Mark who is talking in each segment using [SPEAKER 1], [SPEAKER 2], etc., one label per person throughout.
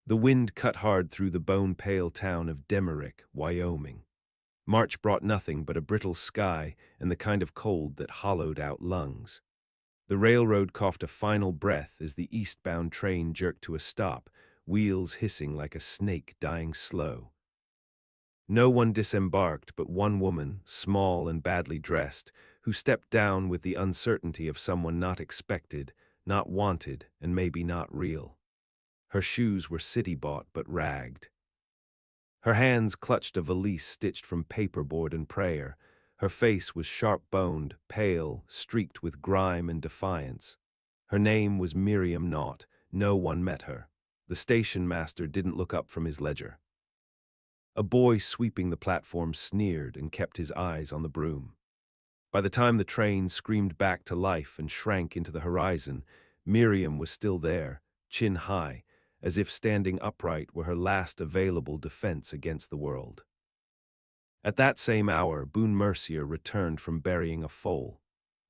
[SPEAKER 1] The wind cut hard through the bone-pale town of Demerick, Wyoming. March brought nothing but a brittle sky and the kind of cold that hollowed out lungs. The railroad coughed a final breath as the eastbound train jerked to a stop, wheels hissing like a snake dying slow. No one disembarked but one woman, small and badly dressed, who stepped down with the uncertainty of someone not expected, not wanted, and maybe not real. Her shoes were city-bought but ragged. Her hands clutched a valise stitched from paperboard and prayer. Her face was sharp-boned, pale, streaked with grime and defiance. Her name was Miriam Knott. No one met her. The station master didn't look up from his ledger. A boy sweeping the platform sneered and kept his eyes on the broom. By the time the train screamed back to life and shrank into the horizon, Miriam was still there, chin high, as if standing upright were her last available defense against the world. At that same hour, Boone Mercier returned from burying a foal.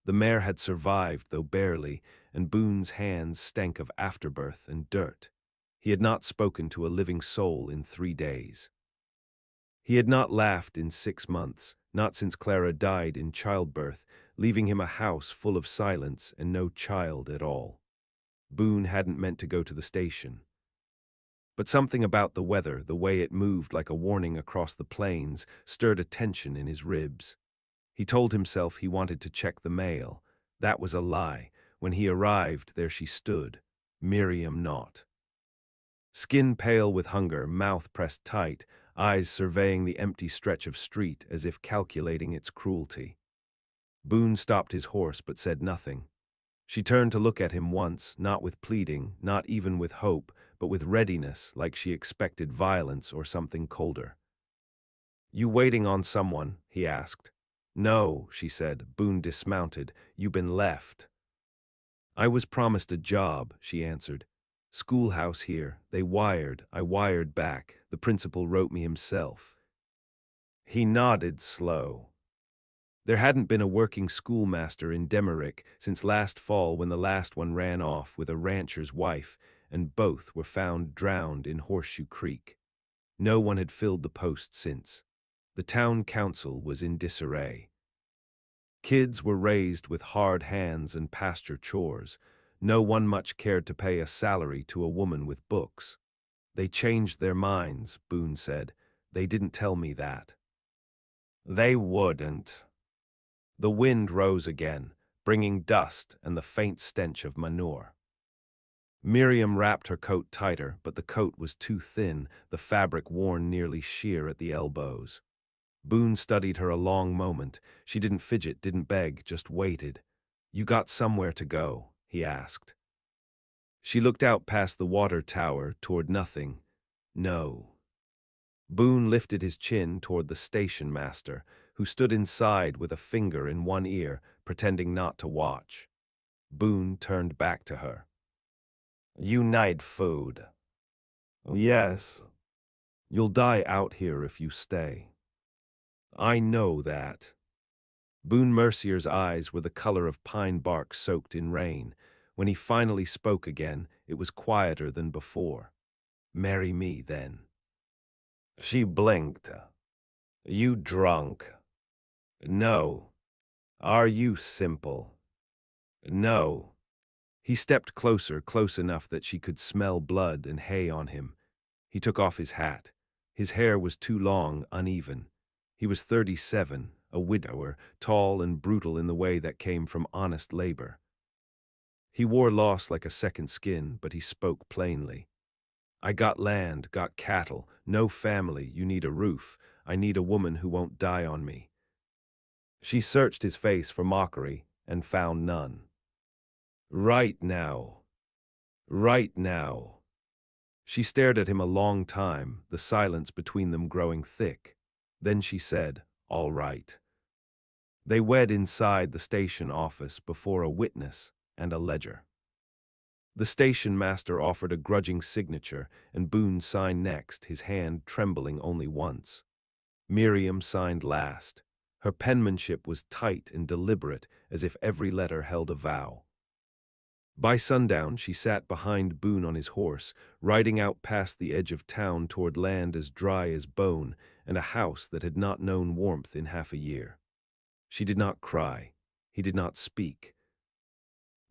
[SPEAKER 1] The mare had survived, though barely, and Boone's hands stank of afterbirth and dirt. He had not spoken to a living soul in 3 days. He had not laughed in 6 months, not since Clara died in childbirth, leaving him a house full of silence and no child at all. Boone hadn't meant to go to the station. But something about the weather, the way it moved like a warning across the plains, stirred a tension in his ribs. He told himself he wanted to check the mail. That was a lie. When he arrived, there she stood, Miriam Knott. Skin pale with hunger, mouth pressed tight, eyes surveying the empty stretch of street as if calculating its cruelty. Boone stopped his horse but said nothing. She turned to look at him once, not with pleading, not even with hope, but with readiness, like she expected violence or something colder. "You waiting on someone?" he asked. "No," she said. Boone dismounted. "You been left." "I was promised a job," she answered. "Schoolhouse here. They wired. I wired back. The principal wrote me himself." He nodded slow. There hadn't been a working schoolmaster in Demerick since last fall when the last one ran off with a rancher's wife, and both were found drowned in Horseshoe Creek. No one had filled the post since. The town council was in disarray. Kids were raised with hard hands and pasture chores. No one much cared to pay a salary to a woman with books. "They changed their minds," Boone said. "They didn't tell me that." "They wouldn't." The wind rose again, bringing dust and the faint stench of manure. Miriam wrapped her coat tighter, but the coat was too thin, the fabric worn nearly sheer at the elbows. Boone studied her a long moment. She didn't fidget, didn't beg, just waited. "You got somewhere to go?" he asked. She looked out past the water tower toward nothing. "No." Boone lifted his chin toward the station master, who stood inside with a finger in one ear, pretending not to watch. Boone turned back to her. "You need food." "Yes." "You'll die out here if you stay." "I know that." Boone Mercier's eyes were the color of pine bark soaked in rain. When he finally spoke again, it was quieter than before. "Marry me, then." She blinked. "You drunk?" "No." "Are you simple?" "No." He stepped closer, close enough that she could smell blood and hay on him. He took off his hat. His hair was too long, uneven. He was 37, a widower, tall and brutal in the way that came from honest labor. He wore loss like a second skin, but he spoke plainly. "I got land, got cattle, no family, you need a roof. I need a woman who won't die on me." She searched his face for mockery and found none. "Right now. Right now." She stared at him a long time, the silence between them growing thick. Then she said, "All right." They wed inside the station office before a witness and a ledger. The station master offered a grudging signature, and Boone signed next, his hand trembling only once. Miriam signed last. Her penmanship was tight and deliberate, as if every letter held a vow. By sundown, she sat behind Boone on his horse, riding out past the edge of town toward land as dry as bone and a house that had not known warmth in half a year. She did not cry. He did not speak.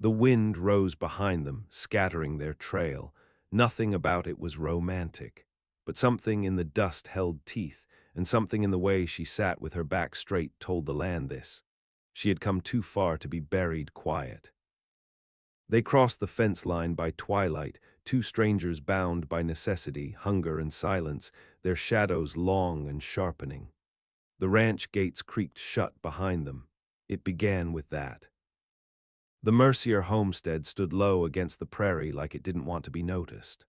[SPEAKER 1] The wind rose behind them, scattering their trail. Nothing about it was romantic, but something in the dust held teeth, and something in the way she sat with her back straight told the land this. She had come too far to be buried quiet. They crossed the fence line by twilight, two strangers bound by necessity, hunger, and silence, their shadows long and sharpening. The ranch gates creaked shut behind them. It began with that. The Mercier homestead stood low against the prairie like it didn't want to be noticed.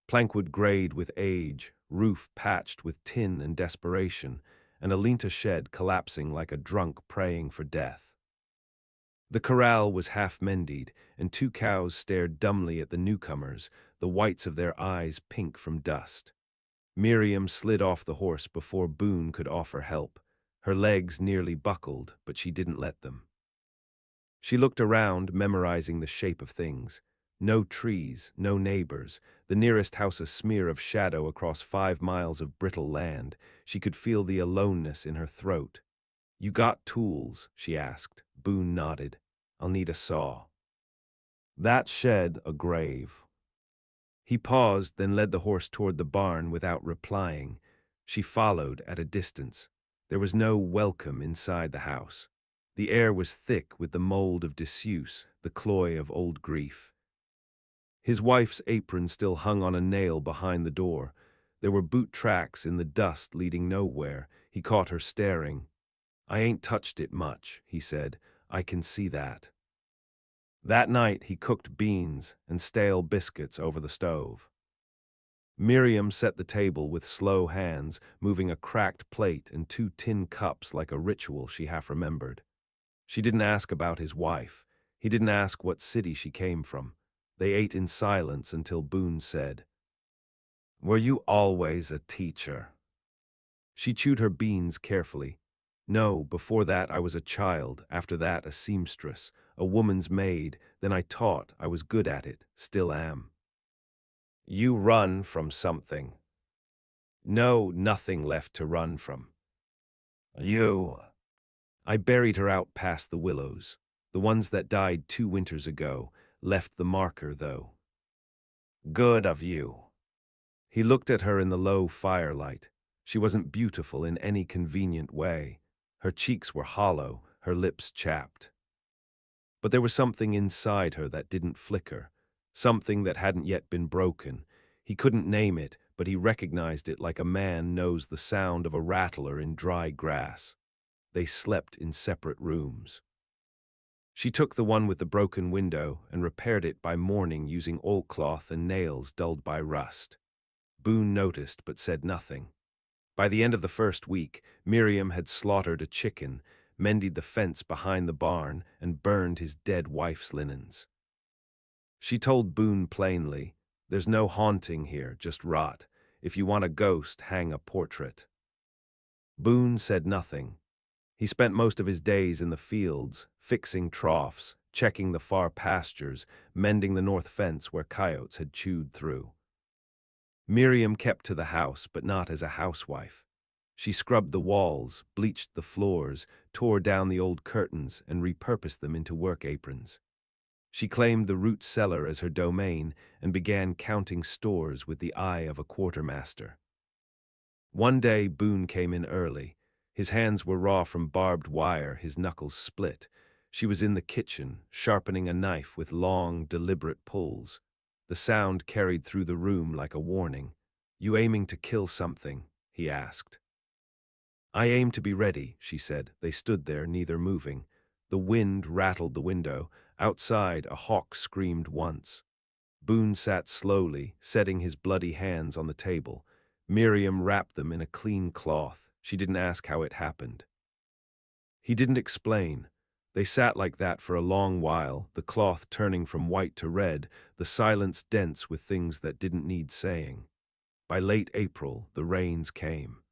[SPEAKER 1] Plankwood grayed with age, roof patched with tin and desperation, and a Linta shed collapsing like a drunk praying for death. The corral was half-mended, and two cows stared dumbly at the newcomers, the whites of their eyes pink from dust. Miriam slid off the horse before Boone could offer help. Her legs nearly buckled, but she didn't let them. She looked around, memorizing the shape of things. No trees, no neighbors, the nearest house a smear of shadow across 5 miles of brittle land. She could feel the aloneness in her throat. "You got tools?" she asked. Boone nodded. "I'll need a saw." That shed a grave. He paused, then led the horse toward the barn without replying. She followed at a distance. There was no welcome inside the house. The air was thick with the mold of disuse, the cloy of old grief. His wife's apron still hung on a nail behind the door. There were boot tracks in the dust leading nowhere. He caught her staring. "I ain't touched it much," he said. "I can see that." That night he cooked beans and stale biscuits over the stove. Miriam set the table with slow hands, moving a cracked plate and 2 tin cups like a ritual she half remembered. She didn't ask about his wife. He didn't ask what city she came from. They ate in silence until Boone said, "Were you always a teacher?" She chewed her beans carefully. "No, before that I was a child, after that a seamstress, a woman's maid, then I taught, I was good at it, still am." "You run from something." "No, nothing left to run from." "You." I buried her out past the willows. The ones that died 2 winters ago, left the marker, though. "Good of you." He looked at her in the low firelight. She wasn't beautiful in any convenient way. Her cheeks were hollow, her lips chapped. But there was something inside her that didn't flicker, something that hadn't yet been broken. He couldn't name it, but he recognized it like a man knows the sound of a rattler in dry grass. They slept in separate rooms. She took the one with the broken window and repaired it by morning using oilcloth and nails dulled by rust. Boone noticed but said nothing. By the end of the first week, Miriam had slaughtered a chicken, mended the fence behind the barn, and burned his dead wife's linens. She told Boone plainly, "There's no haunting here, just rot. If you want a ghost, hang a portrait." Boone said nothing. He spent most of his days in the fields, fixing troughs, checking the far pastures, mending the north fence where coyotes had chewed through. Miriam kept to the house, but not as a housewife. She scrubbed the walls, bleached the floors, tore down the old curtains, and repurposed them into work aprons. She claimed the root cellar as her domain and began counting stores with the eye of a quartermaster. One day Boone came in early. His hands were raw from barbed wire, his knuckles split. She was in the kitchen, sharpening a knife with long, deliberate pulls. The sound carried through the room like a warning. "You aiming to kill something?" he asked. "I aim to be ready," she said. They stood there, neither moving. The wind rattled the window. Outside, a hawk screamed once. Boone sat slowly, setting his bloody hands on the table. Miriam wrapped them in a clean cloth. She didn't ask how it happened. He didn't explain. They sat like that for a long while, the cloth turning from white to red, the silence dense with things that didn't need saying. By late April, the rains came.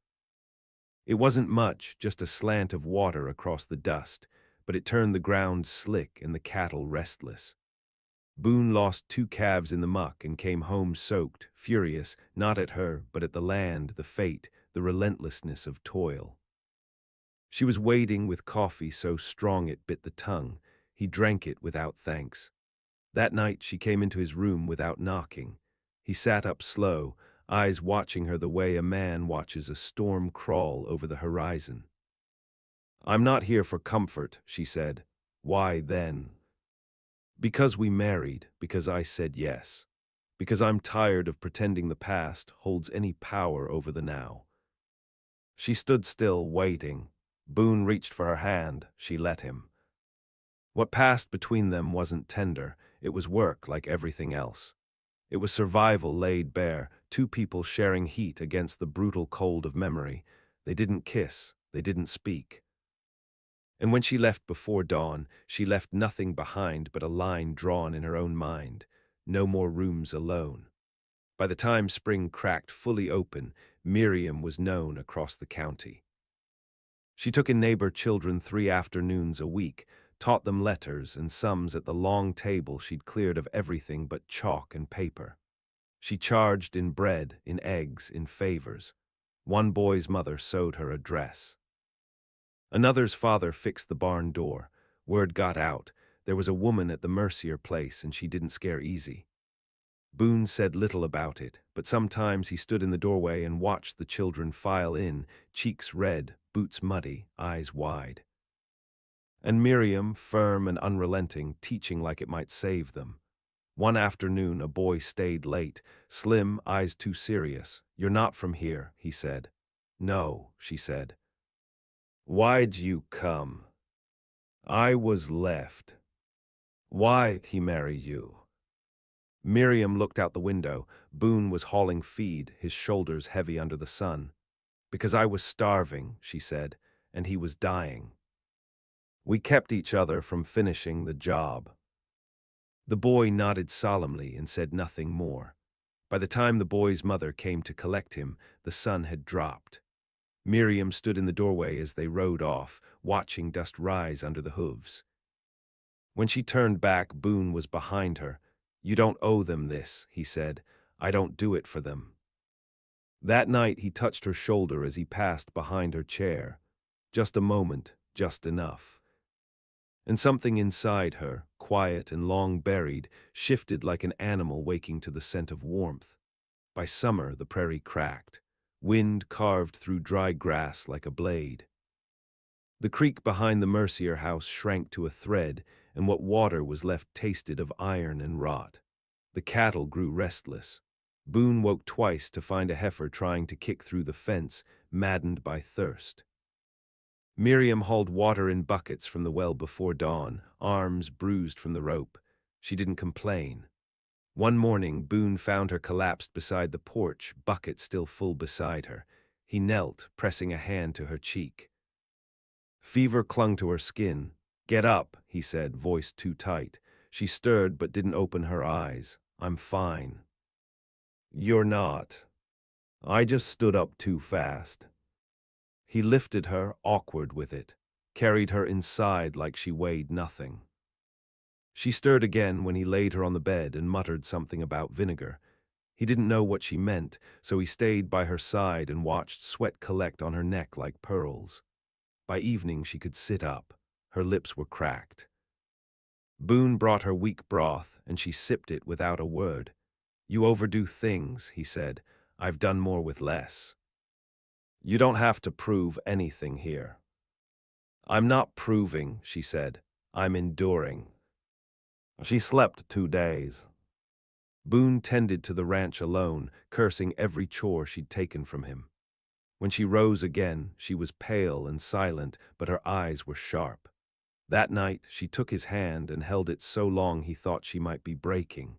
[SPEAKER 1] It wasn't much, just a slant of water across the dust, but it turned the ground slick and the cattle restless. Boone lost 2 calves in the muck and came home soaked, furious, not at her, but at the land, the fate, the relentlessness of toil. She was waiting with coffee so strong it bit the tongue. He drank it without thanks. That night she came into his room without knocking. He sat up slow, eyes watching her the way a man watches a storm crawl over the horizon. "I'm not here for comfort," she said. "Why then?" "Because we married, because I said yes. Because I'm tired of pretending the past holds any power over the now." She stood still, waiting. Boone reached for her hand. She let him. What passed between them wasn't tender. It was work like everything else. It was survival laid bare, 2 people sharing heat against the brutal cold of memory. They didn't kiss. They didn't speak. And when she left before dawn, she left nothing behind but a line drawn in her own mind. No more rooms alone. By the time spring cracked fully open, Miriam was known across the county. She took in neighbor children 3 afternoons a week, taught them letters and sums at the long table she'd cleared of everything but chalk and paper. She charged in bread, in eggs, in favors. One boy's mother sewed her a dress. Another's father fixed the barn door. Word got out. There was a woman at the Mercier place and she didn't scare easy. Boone said little about it, but sometimes he stood in the doorway and watched the children file in, cheeks red, boots muddy, eyes wide. And Miriam, firm and unrelenting, teaching like it might save them. One afternoon a boy stayed late, slim, eyes too serious. "You're not from here," he said. "No," she said. "Why'd you come?" "I was left." "Why'd he marry you?" Miriam looked out the window. Boone was hauling feed, his shoulders heavy under the sun. "Because I was starving," she said, "and he was dying. We kept each other from finishing the job." The boy nodded solemnly and said nothing more. By the time the boy's mother came to collect him, the sun had dropped. Miriam stood in the doorway as they rode off, watching dust rise under the hooves. When she turned back, Boone was behind her. "You don't owe them this," he said. "I don't do it for them." That night he touched her shoulder as he passed behind her chair. Just a moment, just enough. And something inside her, quiet and long buried, shifted like an animal waking to the scent of warmth. By summer the prairie cracked. Wind carved through dry grass like a blade. The creek behind the Mercier house shrank to a thread, and what water was left tasted of iron and rot. The cattle grew restless. Boone woke twice to find a heifer trying to kick through the fence, maddened by thirst. Miriam hauled water in buckets from the well before dawn, arms bruised from the rope. She didn't complain. One morning, Boone found her collapsed beside the porch, bucket still full beside her. He knelt, pressing a hand to her cheek. Fever clung to her skin. "Get up," he said, voice too tight. She stirred but didn't open her eyes. "I'm fine." "You're not." "I just stood up too fast." He lifted her, awkward with it, carried her inside like she weighed nothing. She stirred again when he laid her on the bed and muttered something about vinegar. He didn't know what she meant, so he stayed by her side and watched sweat collect on her neck like pearls. By evening she could sit up. Her lips were cracked. Boone brought her weak broth, and she sipped it without a word. "You overdo things," he said. "I've done more with less." "You don't have to prove anything here." "I'm not proving," she said. "I'm enduring." She slept 2 days. Boone tended to the ranch alone, cursing every chore she'd taken from him. When she rose again, she was pale and silent, but her eyes were sharp. That night, she took his hand and held it so long he thought she might be breaking.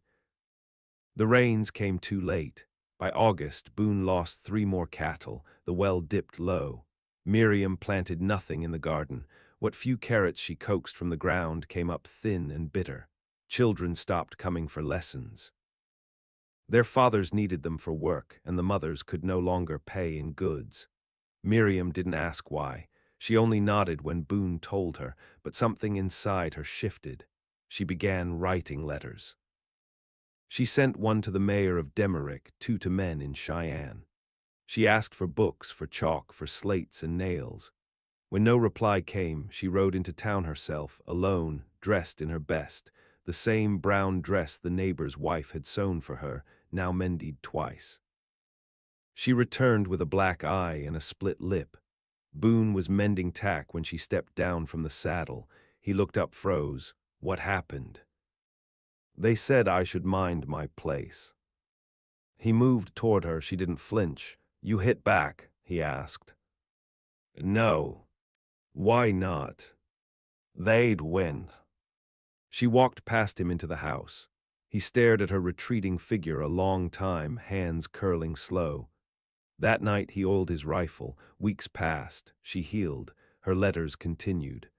[SPEAKER 1] The rains came too late. By August, Boone lost 3 more cattle. The well dipped low. Miriam planted nothing in the garden. What few carrots she coaxed from the ground came up thin and bitter. Children stopped coming for lessons. Their fathers needed them for work, and the mothers could no longer pay in goods. Miriam didn't ask why. She only nodded when Boone told her, but something inside her shifted. She began writing letters. She sent one to the mayor of Demerick, two to men in Cheyenne. She asked for books, for chalk, for slates and nails. When no reply came, she rode into town herself, alone, dressed in her best, the same brown dress the neighbor's wife had sewn for her, now mended twice. She returned with a black eye and a split lip. Boone was mending tack when she stepped down from the saddle. He looked up, froze. What happened? They said I should mind my place. He moved toward her. She didn't flinch. You hit back? He asked. No. Why not? They'd win. She walked past him into the house. He stared at her retreating figure a long time, hands curling slow. That night he oiled his rifle. Weeks passed. She healed. Her letters continued.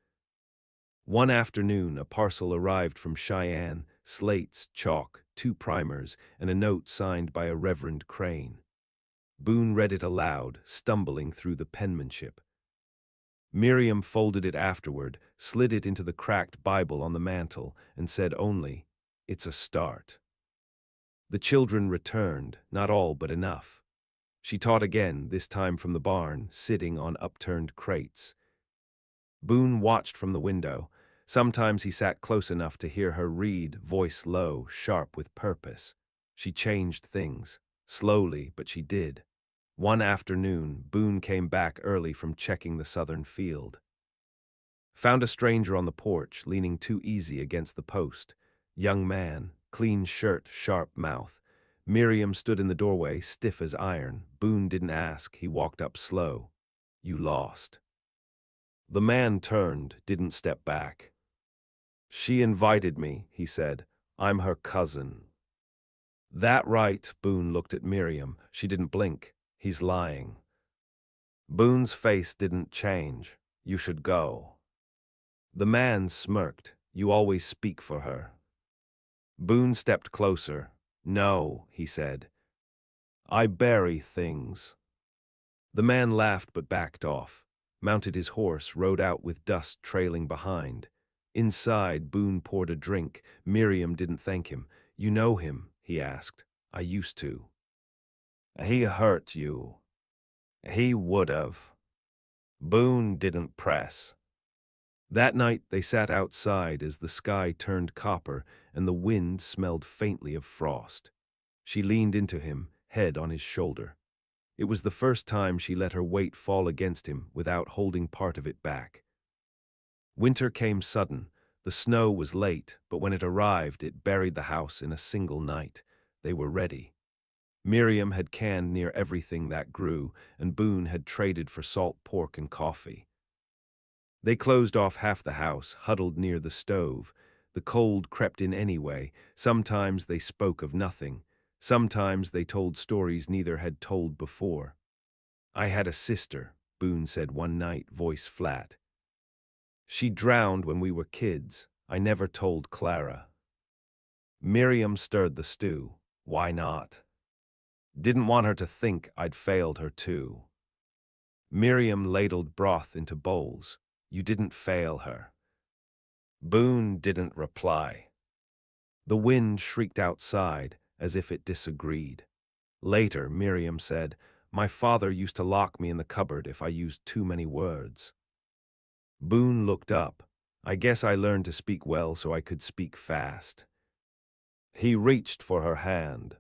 [SPEAKER 1] One afternoon, a parcel arrived from Cheyenne, slates, chalk, 2 primers, and a note signed by a Reverend Crane. Boone read it aloud, stumbling through the penmanship. Miriam folded it afterward, slid it into the cracked Bible on the mantel, and said only, "It's a start." The children returned, not all but enough. She taught again, this time from the barn, sitting on upturned crates. Boone watched from the window. Sometimes he sat close enough to hear her read, voice low, sharp with purpose. She changed things. Slowly, but she did. One afternoon, Boone came back early from checking the southern field. Found a stranger on the porch, leaning too easy against the post. Young man, clean shirt, sharp mouth. Miriam stood in the doorway, stiff as iron. Boone didn't ask, he walked up slow. You lost. The man turned, didn't step back. She invited me, he said. I'm her cousin. That right? Boone looked at Miriam. She didn't blink. He's lying. Boone's face didn't change. You should go. The man smirked. You always speak for her. Boone stepped closer. No, he said. I bury things. The man laughed but backed off, mounted his horse, rode out with dust trailing behind. Inside, Boone poured a drink. Miriam didn't thank him. You know him? He asked. I used to. He hurt you. He would've. Boone didn't press. That night they sat outside as the sky turned copper and the wind smelled faintly of frost. She leaned into him, head on his shoulder. It was the first time she let her weight fall against him without holding part of it back. Winter came sudden. The snow was late, but when it arrived, it buried the house in a single night. They were ready. Miriam had canned near everything that grew, and Boone had traded for salt pork and coffee. They closed off half the house, huddled near the stove. The cold crept in anyway. Sometimes they spoke of nothing. Sometimes they told stories neither had told before. I had a sister, Boone said one night, voice flat. She drowned when we were kids. I never told Clara. Miriam stirred the stew. Why not? Didn't want her to think I'd failed her too. Miriam ladled broth into bowls. You didn't fail her. Boone didn't reply. The wind shrieked outside, as if it disagreed. Later, Miriam said, My father used to lock me in the cupboard if I used too many words. Boone looked up. I guess I learned to speak well so I could speak fast. He reached for her hand.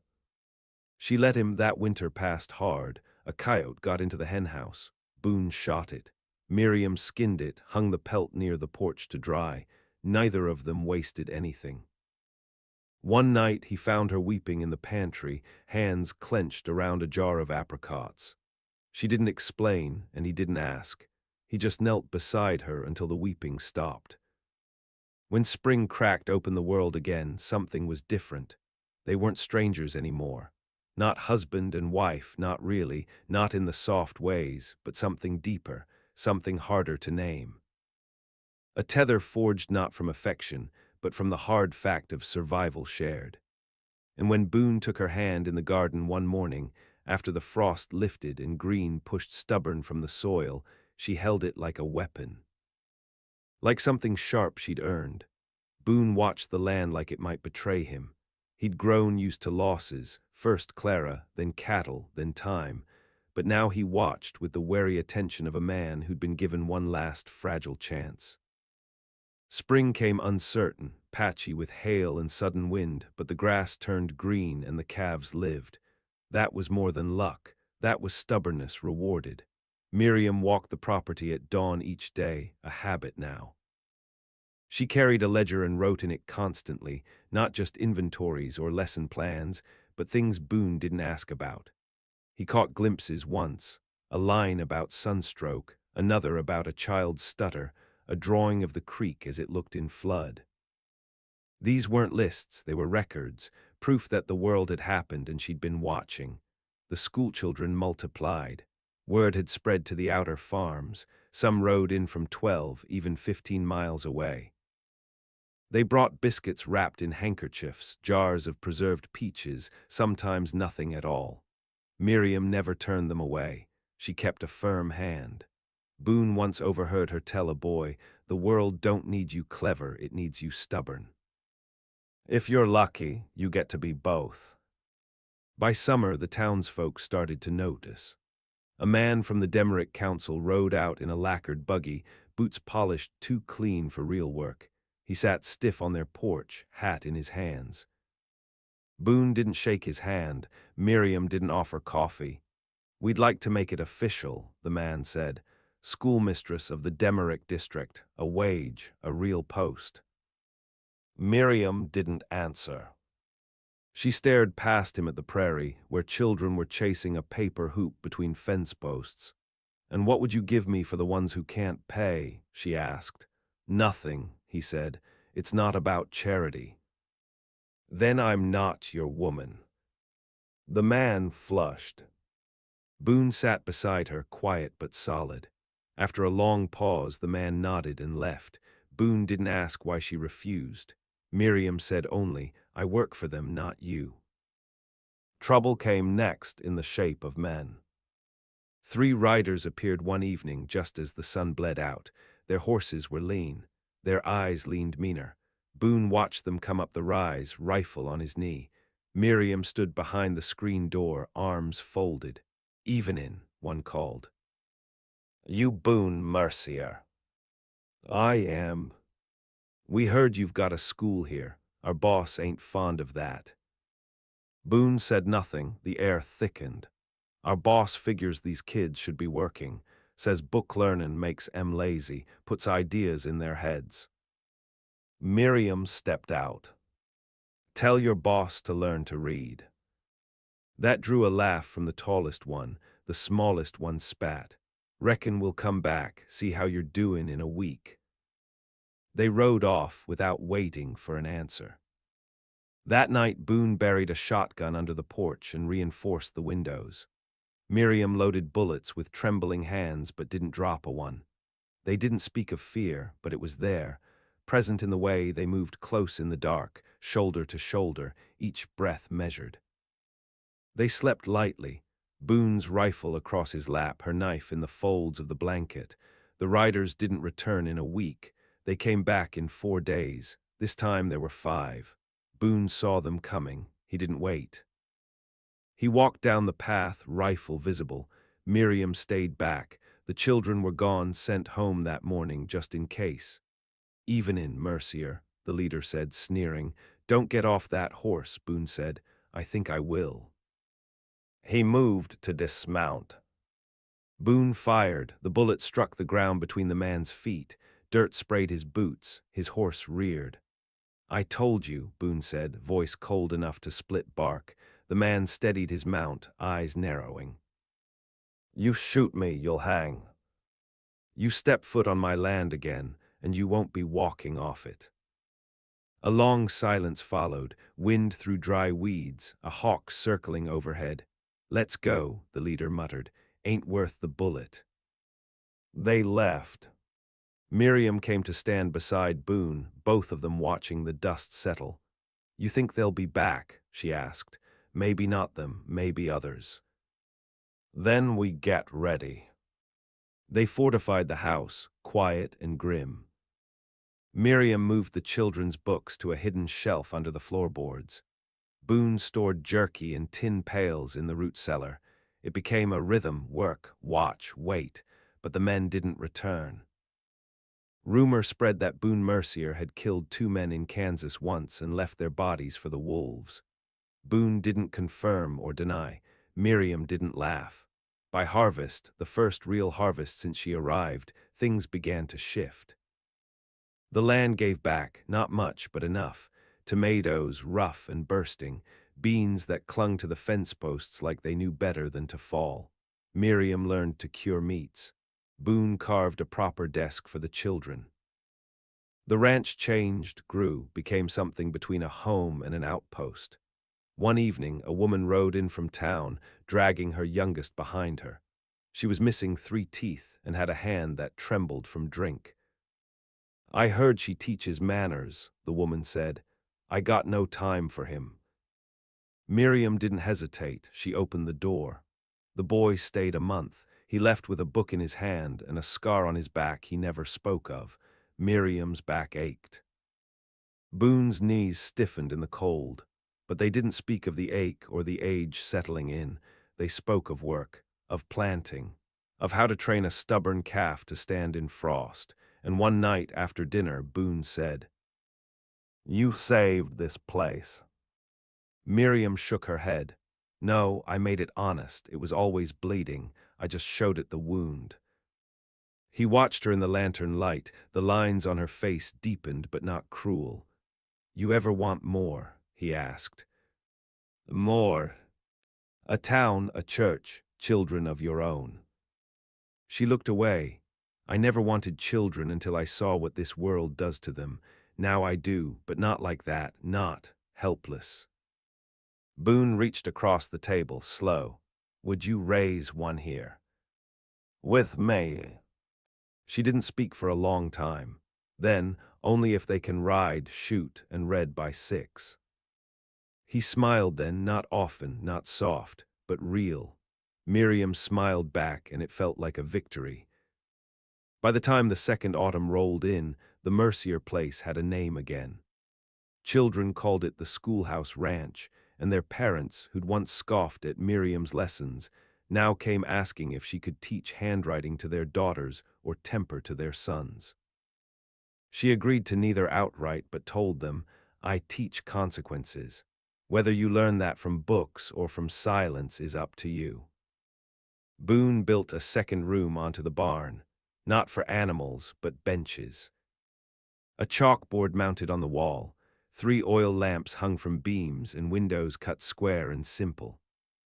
[SPEAKER 1] She let him. That winter passed hard. A coyote got into the henhouse. Boone shot it. Miriam skinned it, hung the pelt near the porch to dry. Neither of them wasted anything. One night he found her weeping in the pantry, hands clenched around a jar of apricots. She didn't explain, and he didn't ask. He just knelt beside her until the weeping stopped. When spring cracked open the world again, something was different. They weren't strangers anymore. Not husband and wife, not really, not in the soft ways, but something deeper, something harder to name. A tether forged not from affection, but from the hard fact of survival shared. And when Boone took her hand in the garden one morning, after the frost lifted and green pushed stubborn from the soil, she held it like a weapon. Like something sharp she'd earned. Boone watched the land like it might betray him. He'd grown used to losses, first Clara, then cattle, then time, but now he watched with the wary attention of a man who'd been given one last fragile chance. Spring came uncertain, patchy with hail and sudden wind, but the grass turned green and the calves lived. That was more than luck. That was stubbornness rewarded. Miriam walked the property at dawn each day, a habit now. She carried a ledger and wrote in it constantly, not just inventories or lesson plans, but things Boone didn't ask about. He caught glimpses once, a line about sunstroke, another about a child's stutter, a drawing of the creek as it looked in flood. These weren't lists, they were records, proof that the world had happened and she'd been watching. The schoolchildren multiplied. Word had spread to the outer farms. Some rode in from 12, even 15 miles away. They brought biscuits wrapped in handkerchiefs, jars of preserved peaches, sometimes nothing at all. Miriam never turned them away. She kept a firm hand. Boone once overheard her tell a boy, "The world don't need you clever, it needs you stubborn. If you're lucky, you get to be both." By summer, the townsfolk started to notice. A man from the Demerick Council rode out in a lacquered buggy, boots polished too clean for real work. He sat stiff on their porch, hat in his hands. Boone didn't shake his hand. Miriam didn't offer coffee. "We'd like to make it official," the man said. "Schoolmistress of the Demerick district, a wage, a real post." Miriam didn't answer. She stared past him at the prairie, where children were chasing a paper hoop between fence posts. "And what would you give me for the ones who can't pay?" she asked. "Nothing," he said. "It's not about charity." "Then I'm not your woman." The man flushed. Boone sat beside her, quiet but solid. After a long pause, the man nodded and left. Boone didn't ask why she refused. Miriam said only, "I work for them, not you." Trouble came next in the shape of men. 3 riders appeared one evening just as the sun bled out. Their horses were lean. Their eyes leaned meaner. Boone watched them come up the rise, rifle on his knee. Miriam stood behind the screen door, arms folded. "Evenin'," one called. "You Boone Mercier." "I am." "We heard you've got a school here. Our boss ain't fond of that." Boone said nothing. The air thickened. "Our boss figures these kids should be working. Says book learnin' makes 'em lazy, puts ideas in their heads." Miriam stepped out. "Tell your boss to learn to read." That drew a laugh from the tallest one. The smallest one spat. "Reckon we'll come back, see how you're doin' in a week." They rode off without waiting for an answer. That night, Boone buried a shotgun under the porch and reinforced the windows. Miriam loaded bullets with trembling hands but didn't drop a one. They didn't speak of fear, but it was there, present in the way they moved close in the dark, shoulder to shoulder, each breath measured. They slept lightly, Boone's rifle across his lap, her knife in the folds of the blanket. The riders didn't return in a week. They came back in 4 days. This time there were 5. Boone saw them coming. He didn't wait. He walked down the path, rifle visible. Miriam stayed back. The children were gone, sent home that morning just in case. "Evenin', Mercier," the leader said, sneering. "Don't get off that horse," Boone said. "I think I will." He moved to dismount. Boone fired. The bullet struck the ground between the man's feet. Dirt sprayed his boots. His horse reared. "I told you," Boone said, voice cold enough to split bark. The man steadied his mount, eyes narrowing. "You shoot me, you'll hang. You step foot on my land again, and you won't be walking off it." A long silence followed, wind through dry weeds, a hawk circling overhead. "Let's go," the leader muttered. "Ain't worth the bullet." They left. Miriam came to stand beside Boone, both of them watching the dust settle. "You think they'll be back?" she asked. "Maybe not them, maybe others." "Then we get ready." They fortified the house, quiet and grim. Miriam moved the children's books to a hidden shelf under the floorboards. Boone stored jerky in tin pails in the root cellar. It became a rhythm: work, watch, wait, but the men didn't return. Rumor spread that Boone Mercier had killed 2 men in Kansas once and left their bodies for the wolves. Boone didn't confirm or deny. Miriam didn't laugh. By harvest, the first real harvest since she arrived, things began to shift. The land gave back, not much, but enough. Tomatoes, rough and bursting, beans that clung to the fence posts like they knew better than to fall. Miriam learned to cure meats. Boone carved a proper desk for the children. The ranch changed, grew, became something between a home and an outpost. One evening, a woman rode in from town, dragging her youngest behind her. She was missing 3 teeth and had a hand that trembled from drink. "I heard she teaches manners," the woman said. "I got no time for him." Miriam didn't hesitate. She opened the door. The boy stayed a month. He left with a book in his hand and a scar on his back he never spoke of. Miriam's back ached. Boone's knees stiffened in the cold, but they didn't speak of the ache or the age settling in. They spoke of work, of planting, of how to train a stubborn calf to stand in frost. And one night after dinner, Boone said, "You saved this place." Miriam shook her head. "No, I made it honest. It was always bleeding. I just showed it the wound." He watched her in the lantern light. The lines on her face deepened but not cruel. "You ever want more?" he asked. "More." "A town, a church, children of your own." She looked away. "I never wanted children until I saw what this world does to them. Now I do, but not like that, not helpless." Boone reached across the table, slow. "Would you raise one here?" "With me." She didn't speak for a long time. Then, "Only if they can ride, shoot, and read by 6." He smiled then, not often, not soft, but real. Miriam smiled back, and it felt like a victory. By the time the second autumn rolled in, the Mercier place had a name again. Children called it the Schoolhouse Ranch, and their parents, who'd once scoffed at Miriam's lessons, now came asking if she could teach handwriting to their daughters or temper to their sons. She agreed to neither outright, but told them, "I teach consequences. Whether you learn that from books or from silence is up to you." Boone built a second room onto the barn, not for animals, but benches. A chalkboard mounted on the wall, 3 oil lamps hung from beams, and windows cut square and simple.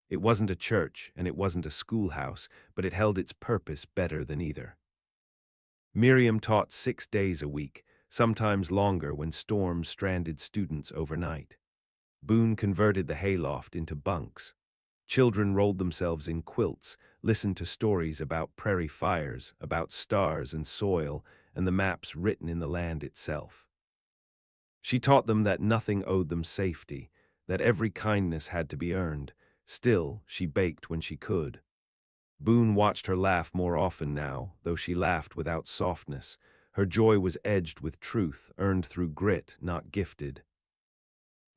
[SPEAKER 1] It wasn't a church, and it wasn't a schoolhouse, but it held its purpose better than either. Miriam taught 6 days a week, sometimes longer when storms stranded students overnight. Boone converted the hayloft into bunks. Children rolled themselves in quilts, listened to stories about prairie fires, about stars and soil, and the maps written in the land itself. She taught them that nothing owed them safety, that every kindness had to be earned. Still, she baked when she could. Boone watched her laugh more often now, though she laughed without softness. Her joy was edged with truth, earned through grit, not gifted.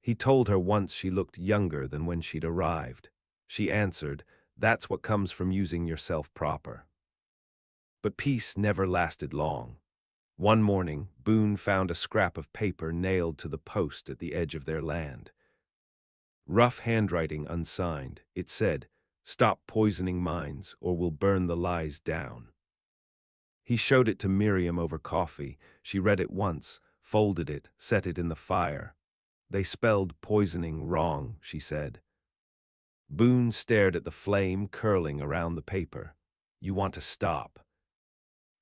[SPEAKER 1] He told her once she looked younger than when she'd arrived. She answered, "That's what comes from using yourself proper." But peace never lasted long. One morning, Boone found a scrap of paper nailed to the post at the edge of their land. Rough handwriting unsigned, it said, "Stop poisoning minds, or we'll burn the lies down." He showed it to Miriam over coffee. She read it once, folded it, set it in the fire. "They spelled poisoning wrong," she said. Boone stared at the flame curling around the paper. "You want to stop?"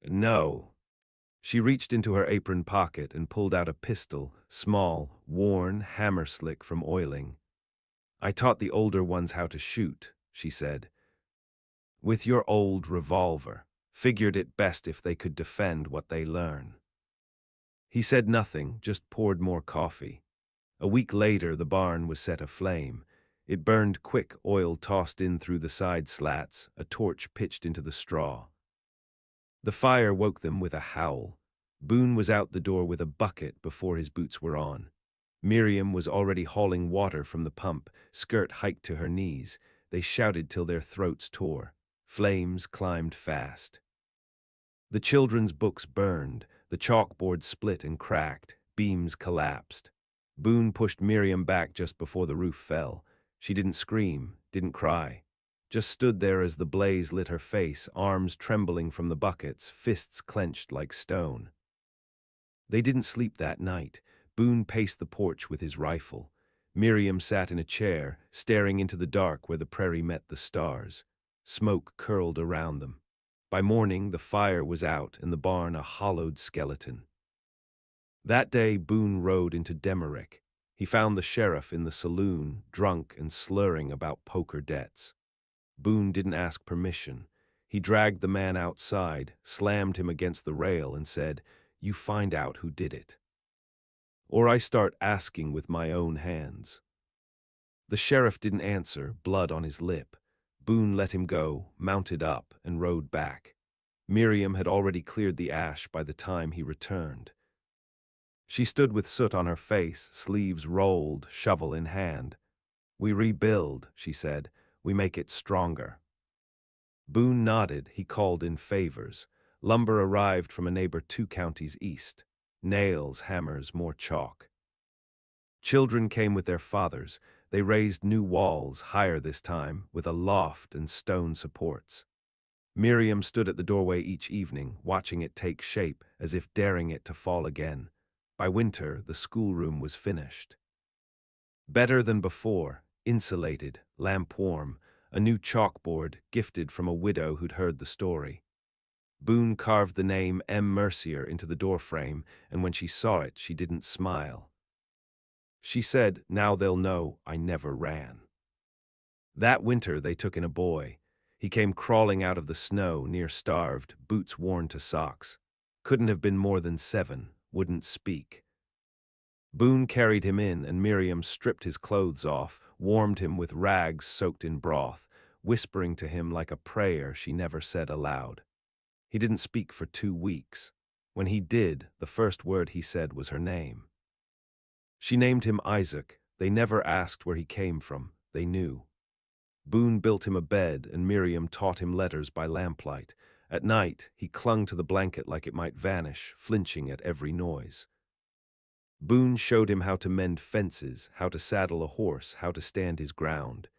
[SPEAKER 1] "No." She reached into her apron pocket and pulled out a pistol, small, worn, hammer slick from oiling. "I taught the older ones how to shoot," she said. "With your old revolver. Figured it best if they could defend what they learn." He said nothing, just poured more coffee. A week later, the barn was set aflame. It burned quick, oil tossed in through the side slats, a torch pitched into the straw. The fire woke them with a howl. Boone was out the door with a bucket before his boots were on. Miriam was already hauling water from the pump, skirt hiked to her knees. They shouted till their throats tore. Flames climbed fast. The children's books burned, the chalkboard split and cracked, beams collapsed. Boone pushed Miriam back just before the roof fell. She didn't scream, didn't cry. Just stood there as the blaze lit her face, arms trembling from the buckets, fists clenched like stone. They didn't sleep that night. Boone paced the porch with his rifle. Miriam sat in a chair, staring into the dark where the prairie met the stars. Smoke curled around them. By morning, the fire was out and the barn a hollowed skeleton. That day, Boone rode into Demerick. He found the sheriff in the saloon, drunk and slurring about poker debts. Boone didn't ask permission. He dragged the man outside, slammed him against the rail, and said, "You find out who did it, or I start asking with my own hands." The sheriff didn't answer, blood on his lip. Boone let him go, mounted up, and rode back. Miriam had already cleared the ash by the time he returned. She stood with soot on her face, sleeves rolled, shovel in hand. "We rebuild," she said. "We make it stronger." Boone nodded. He called in favors. Lumber arrived from a neighbor 2 counties east. Nails, hammers, more chalk. Children came with their fathers. They raised new walls, higher this time, with a loft and stone supports. Miriam stood at the doorway each evening, watching it take shape, as if daring it to fall again. By winter, the schoolroom was finished. Better than before, insulated, lamp-warm, a new chalkboard, gifted from a widow who'd heard the story. Boone carved the name M. Mercier into the doorframe, and when she saw it, she didn't smile. She said, "Now they'll know I never ran." That winter they took in a boy. He came crawling out of the snow, near starved, boots worn to socks. Couldn't have been more than 7, wouldn't speak. Boone carried him in, and Miriam stripped his clothes off, warmed him with rags soaked in broth, whispering to him like a prayer she never said aloud. He didn't speak for 2 weeks. When he did, the first word he said was her name. She named him Isaac. They never asked where he came from. They knew. Boone built him a bed, and Miriam taught him letters by lamplight. At night, he clung to the blanket like it might vanish, flinching at every noise. Boone showed him how to mend fences, how to saddle a horse, how to stand his ground.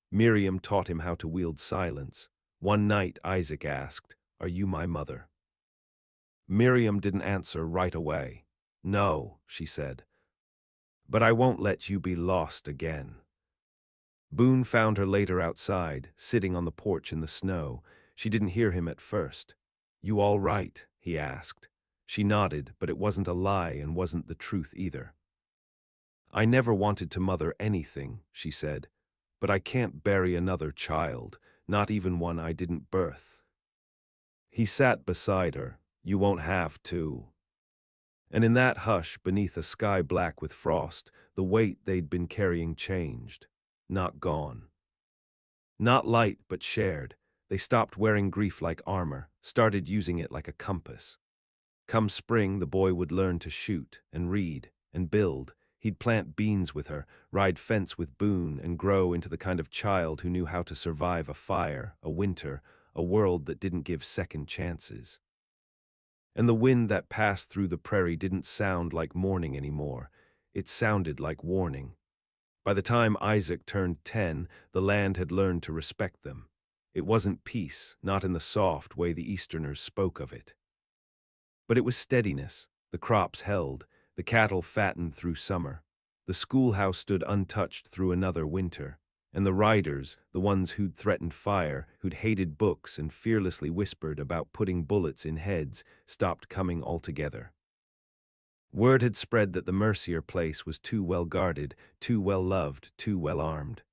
[SPEAKER 1] Miriam taught him how to wield silence. One night, Isaac asked, "Are you my mother?" Miriam didn't answer right away. "No," she said, "but I won't let you be lost again." Boone found her later outside, sitting on the porch in the snow. She didn't hear him at first. "You all right?" he asked. She nodded, but it wasn't a lie and wasn't the truth either. "I never wanted to mother anything," she said, "but I can't bury another child, not even one I didn't birth." He sat beside her. "You won't have to." And in that hush, beneath a sky black with frost, the weight they'd been carrying changed. Not gone. Not light, but shared. They stopped wearing grief like armor, started using it like a compass. Come spring, the boy would learn to shoot and read and build. He'd plant beans with her, ride fence with Boone, and grow into the kind of child who knew how to survive a fire, a winter, a world that didn't give second chances. And the wind that passed through the prairie didn't sound like mourning anymore. It sounded like warning. By the time Isaac turned 10, the land had learned to respect them. It wasn't peace, not in the soft way the Easterners spoke of it. But it was steadiness. The crops held, the cattle fattened through summer. The schoolhouse stood untouched through another winter. And the riders, the ones who'd threatened fire, who'd hated books and fearlessly whispered about putting bullets in heads, stopped coming altogether. Word had spread that the Mercier place was too well guarded, too well loved, too well armed.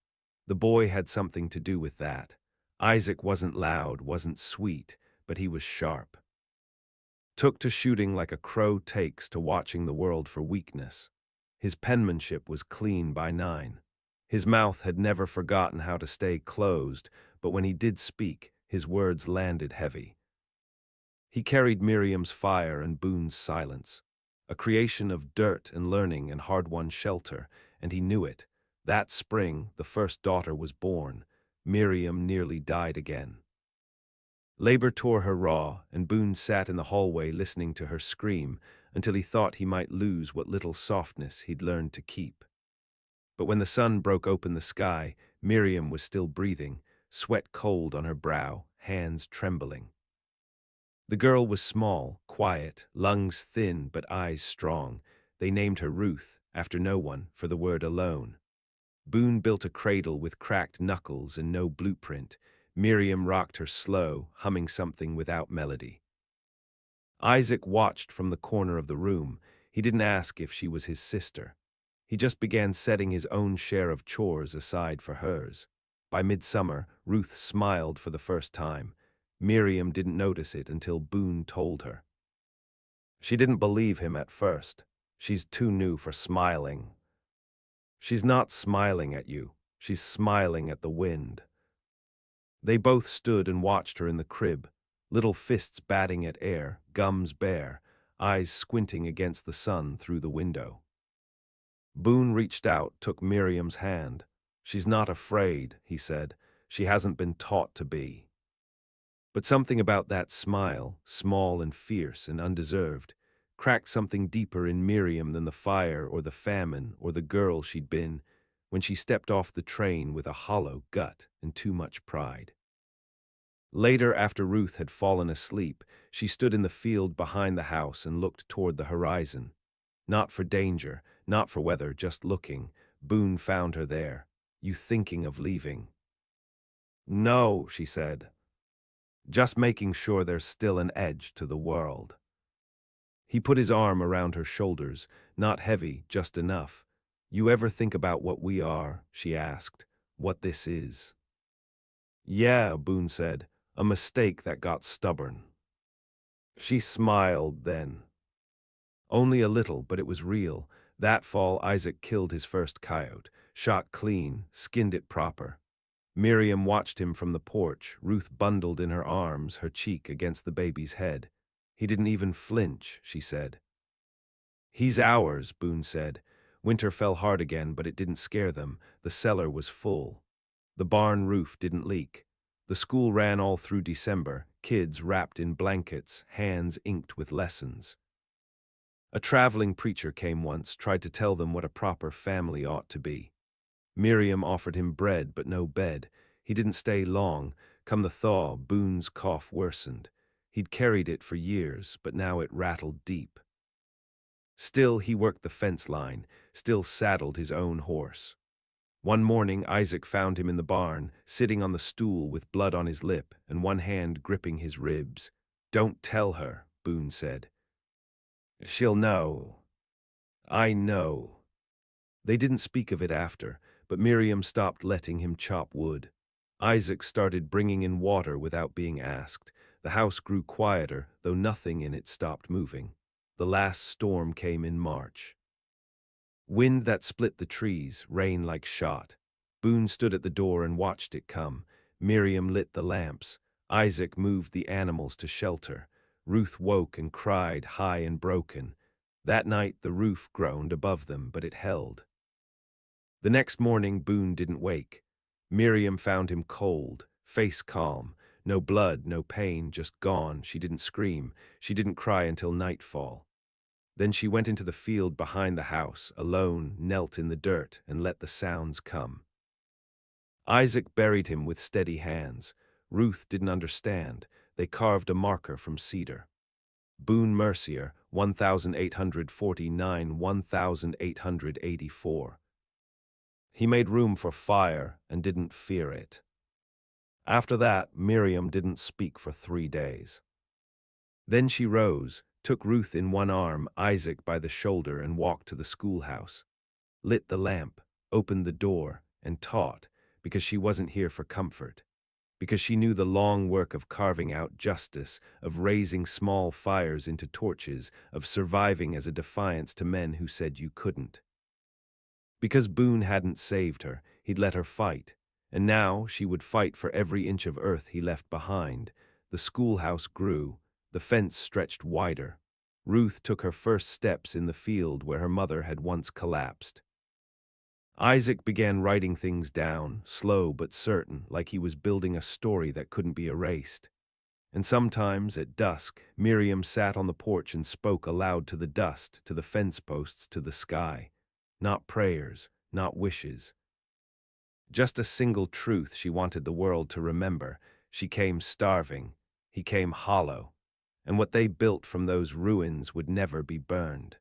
[SPEAKER 1] The boy had something to do with that. Isaac wasn't loud, wasn't sweet, but he was sharp. Took to shooting like a crow takes to watching the world for weakness. His penmanship was clean by 9. His mouth had never forgotten how to stay closed, but when he did speak, his words landed heavy. He carried Miriam's fire and Boone's silence. a creation of dirt and learning and hard-won shelter, and he knew it. That spring, the first daughter was born. Miriam nearly died again. Labor tore her raw, and Boone sat in the hallway listening to her scream until he thought he might lose what little softness he'd learned to keep. But when the sun broke open the sky, Miriam was still breathing, sweat cold on her brow, hands trembling. The girl was small, quiet, lungs thin but eyes strong. They named her Ruth, after no one, for the word alone. Boone built a cradle with cracked knuckles and no blueprint. Miriam rocked her slow, humming something without melody. Isaac watched from the corner of the room. He didn't ask if she was his sister. He just began setting his own share of chores aside for hers. By midsummer, Ruth smiled for the first time. Miriam didn't notice it until Boone told her. She didn't believe him at first. She's too new for smiling. She's not smiling at you. She's smiling at the wind. They both stood and watched her in the crib, little fists batting at air, gums bare, eyes squinting against the sun through the window. Boone reached out, took Miriam's hand. She's not afraid, he said. She hasn't been taught to be. But something about that smile, small and fierce and undeserved, cracked something deeper in Miriam than the fire or the famine or the girl she'd been when she stepped off the train with a hollow gut and too much pride. Later, after Ruth had fallen asleep, she stood in the field behind the house and looked toward the horizon. Not for danger, not for weather, just looking. Boone found her there. You thinking of leaving? No, she said. Just making sure there's still an edge to the world. He put his arm around her shoulders, not heavy, just enough. You ever think about what we are? She asked. What this is? Yeah, Boone said. A mistake that got stubborn. She smiled then. Only a little, but it was real. That fall, Isaac killed his first coyote, shot clean, skinned it proper. Miriam watched him from the porch, Ruth bundled in her arms, her cheek against the baby's head. He didn't even flinch, she said. He's ours, Boone said. Winter fell hard again, but it didn't scare them. The cellar was full. The barn roof didn't leak. The school ran all through December, kids wrapped in blankets, hands inked with lessons. A traveling preacher came once, tried to tell them what a proper family ought to be. Miriam offered him bread but no bed. He didn't stay long. Come the thaw, Boone's cough worsened. He'd carried it for years, but now it rattled deep. Still, he worked the fence line, still saddled his own horse. One morning, Isaac found him in the barn, sitting on the stool with blood on his lip and one hand gripping his ribs. Don't tell her, Boone said. She'll know. I know. They didn't speak of it after, but Miriam stopped letting him chop wood. Isaac started bringing in water without being asked. The house grew quieter, though nothing in it stopped moving. The last storm came in March. Wind that split the trees, rain like shot. Boone stood at the door and watched it come. Miriam lit the lamps. Isaac moved the animals to shelter. Ruth woke and cried, high and broken. That night the roof groaned above them, but it held. The next morning Boone didn't wake. Miriam found him cold, face calm. No blood, no pain, just gone. She didn't scream. She didn't cry until nightfall. Then she went into the field behind the house, alone, knelt in the dirt, and let the sounds come. Isaac buried him with steady hands. Ruth didn't understand. They carved a marker from cedar. Boone Mercier, 1849–1884. He made room for fire and didn't fear it. After that, Miriam didn't speak for 3 days. Then she rose, took Ruth in one arm, Isaac by the shoulder, and walked to the schoolhouse. Lit the lamp, opened the door, and taught, because she wasn't here for comfort. Because she knew the long work of carving out justice, of raising small fires into torches, of surviving as a defiance to men who said you couldn't. Because Boone hadn't saved her, he'd let her fight, and now she would fight for every inch of earth he left behind. The schoolhouse grew, the fence stretched wider. Ruth took her first steps in the field where her mother had once collapsed. Isaac began writing things down, slow but certain, like he was building a story that couldn't be erased. And sometimes, at dusk, Miriam sat on the porch and spoke aloud to the dust, to the fence posts, to the sky. Not prayers, not wishes. Just a single truth she wanted the world to remember. She came starving. He came hollow. And what they built from those ruins would never be burned.